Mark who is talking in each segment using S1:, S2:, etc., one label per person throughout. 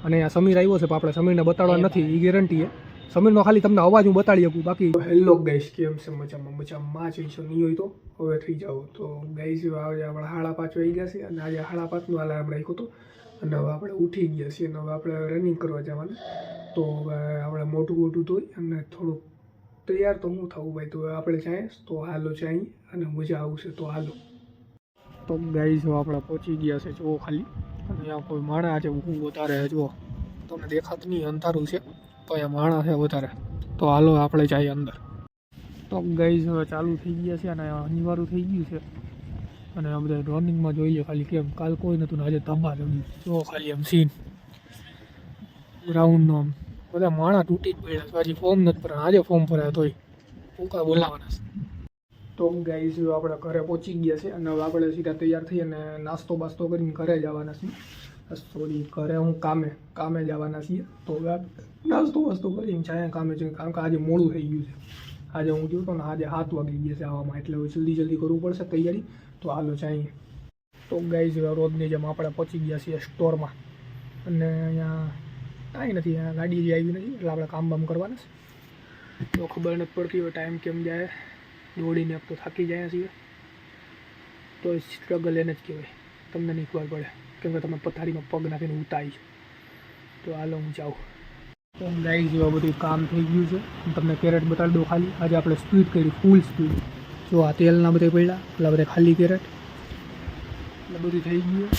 S1: અને આ સમીર આવ્યો છે, પણ આપણે સમીરને બતાડવા નથી, એ ગેરંટી છે. સમીરનો ખાલી તમને અવાજ હું બતાડી શકું, બાકી હેલો ગાઈસ, કેમ છે? મજામાં જઈશો નહીં હોય તો હવે થઈ જાઓ. તો ગાઈસ આજે આપણે 5:30 વાગી ગયા છે અને આજે 5:30નું અલાર્મ રાખ્યું હતું અને હવે આપણે ઉઠી ગયા છીએ અને હવે આપણે રનિંગ કરવા જવાનું. તો હવે આપણે મોટું ધોઈ અને થોડુંક તૈયાર તો હું થવું ભાઈ, તો આપણે જાય તો હાલો જાય અને મજા આવશે, તો હાલો. તો ગાઈસ આપણે પહોંચી ગયા છે, જુઓ ખાલી, અને અહીંયા કોઈ માણા છે હું વધારે, જુઓ તમને દેખાતું નહીં, અંધારું છે, તો અહીંયા માણા છે વધારે. તો હાલો આપણે જઈએ અંદર. તો ગાઈસ હવે ચાલુ થઈ ગયા છે અને અનિવાર્ય થઈ ગયું છે અને આ બધા રનિંગમાં જોઈ લે ખાલી કેમ, કાલ કોઈ નહોતું ને આજે ધમાલ રમી. જુઓ ખાલી એમ સીન ગ્રાઉન્ડનો, આમ બધા માણા તૂટી જ પડ્યા છે. હજી ફોર્મ નથી ભરાયા, આજે ફોર્મ ભરાયા તોય ભૂકા બોલાવાના છે. તો ગાઈસ આપણે ઘરે પહોંચી ગયા છે અને હવે આપણે સીધા તૈયાર થઈ અને નાસ્તો બાસ્તો કરીને ઘરે જવાના છીએ. સોરી, ઘરે હું કામે જવાના છીએ. તો હવે નાસ્તો વાસ્તો કરીને જાય કામે જઈએ, કારણ કે આજે મોડું થઈ ગયું છે. આજે હું જોતો ને આજે 7 વાગી ગયા છે આવવામાં, એટલે હવે જલ્દી કરવું પડશે તૈયારી. તો હાલો જઈએ. તો ગાઈસ રોજની જેમ આપણે પહોંચી ગયા છીએ સ્ટોરમાં અને અહીંયા કાંઈ નથી, અહીંયા ગાડી જે આવી નથી, એટલે આપણે કામ બામ કરવાના છે. તો ખબર નથી પડતી હોય ટાઈમ કેમ જાય, દોડીને એક તો થાકી જાય છીએ, તો સ્ટ્રગલ એને જ કહેવાય. તમને નહીં ખબર પડે કેમ કે તમે પથારીમાં પગ નાખીને ઉતારી છો. તો હાલો હું જાઉં. તો ગાઈસ જેવા બધું કામ થઈ ગયું છે, તમને કેરેટ બતાવી દઉં ખાલી. આજે આપણે સ્પીડ કરી, ફૂલ સ્પીડ. જો આ તેલના બધા પડ્યા, એટલે બધા ખાલી કેરેટ, એટલે બધું થઈ ગયું.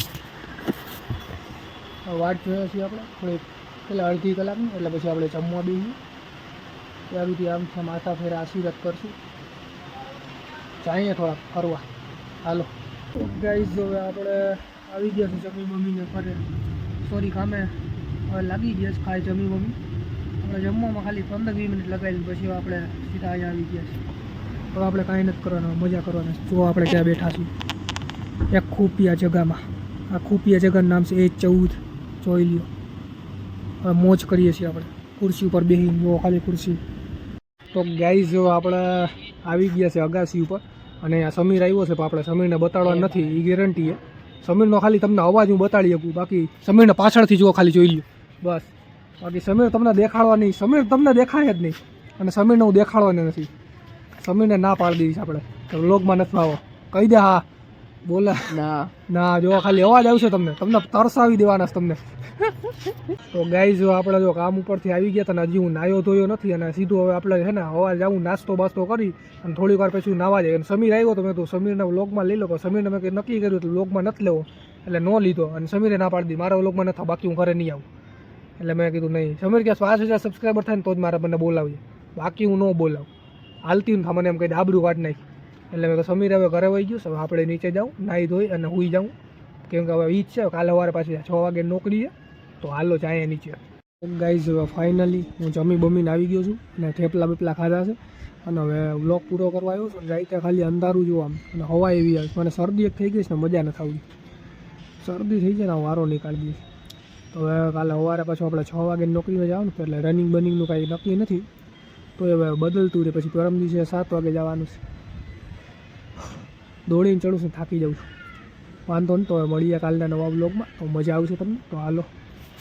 S1: વાટ જોયા છીએ આપણે થોડીક પહેલાં અડધી કલાકની, એટલે પછી આપણે જમવા બેસીએ. ત્યાં સુધી આમ માથા ફેરા આશીર્વાદ કરશું, જઈએ થોડા ફરવા. હાલો. તો ગાઈસ હવે આપણે આવી ગયા છે જમી મમ્મીને ઘરે, સોરી કામે હવે લાગી ગયા છે. ખાઈ જમી મમ્મી, આપણે જમવામાં ખાલી 15-20 મિનિટ લગાવી, પછી આપણે સીધા અહીંયા આવી ગયા છે. હવે આપણે કાંઈ નથી કરવાનું, મજા કરવાના. જો આપણે ક્યાં બેઠા છીએ, એક ખૂપિયા જગામાં. આ ખૂપિયા જગાનું નામ છે A14, જોઈ લ્યો. હવે મોજ કરીએ છીએ આપણે ખુરશી ઉપર બેસીને, જો ખાલી ખુરશી. તો ગાઈસ જો આપણે આવી ગયા છે અગાસી ઉપર અને આ સમીર આવ્યો છે, પણ આપણે સમીરને બતાડવા નથી, એ ગેરંટી છે. સમીરનો ખાલી તમને અવાજ હું બતાડી શકું, બાકી સમીરને પાછળથી જુઓ ખાલી જોઈ લ્યો બસ. બાકી સમીર તમને દેખાડવા નહીં, સમીર તમને દેખાય જ નહીં અને સમીરને હું દેખાડવાની નથી. સમીરને ના પાડી દઈશ આપણે કે વ્લોગમાં નથી આવો, કહી દે. હા બોલે ના જો ખાલી અવાજ આવશે, તમને તરસાવી દેવાના છે તમને. તો ગાઈઝ આપણે જો કામ ઉપરથી આવી ગયા હતા, હજી હું નાયો ધોયો નથી અને સીધું હવે આપણે છે ને હવા જાઉં નાસ્તો બાસ્તો કરી અને થોડીક વાર પછી નાવા જાય. અને સમીર આવ્યો તો મેં તો સમીરને વ્લોગમાં લઈ લો, પણ સમીરને મેં કંઈ નક્કી કર્યું તો વ્લોગમાં નથી લેવો, એટલે ન લીધો. અને સમીરે ના પાડી દી, મારા વ્લોગમાં નથી, બાકી હું ઘરે નહીં આવું. એટલે મેં કીધું નહીં, સમીર કે 5000 સબસ્ક્રાઈબર થાય ને તો જ મારે મને બોલાવીએ, બાકી હું ન બોલાવું. હાલતી ને મને એમ કહી દે આબરૂ કાઢ નાખી. એટલે મેં સમીર હવે ઘરે વહી ગયું. હવે આપણે નીચે જાઉં, નાહી ધોઈ અને હુઈ જાઉં, કેમ કે હવે ઈ જ છે, કાલે સવારે પાછી 6 વાગે નોકરી છે. તો હાલો જાય નીચે. ગાઈઝ હવે ફાઇનલી હું જમી બમીને આવી ગયો છું અને થેપલા બેપલા ખાધા છે અને હવે વ્લોગ પૂરો કરવા આવ્યો છું. રાઈતે ખાલી અંધારું જોવા આમ અને હવા એવી આવે, મને શરદી એક થઈ ગઈ છે ને મજા નથી આવતી. શરદી થઈ જાય ને વારો નીકાળી દઈશ. તો હવે કાલે સવારે પાછું આપણે 6 વાગે નોકરીમાં જવાનું છે, એટલે રનિંગ બનિંગનું કાંઈ નક્કી નથી, તો હવે બદલતું રહે. પછી પરમ દિવસે 7 વાગે જવાનું છે. દોડીને ચડું છું, થાકી જાઉં છું. વાંધો નહીં, તો હવે મળીએ કાલના નવા વ્લોગમાં, તો મજા આવશે તમને. તો હાલો.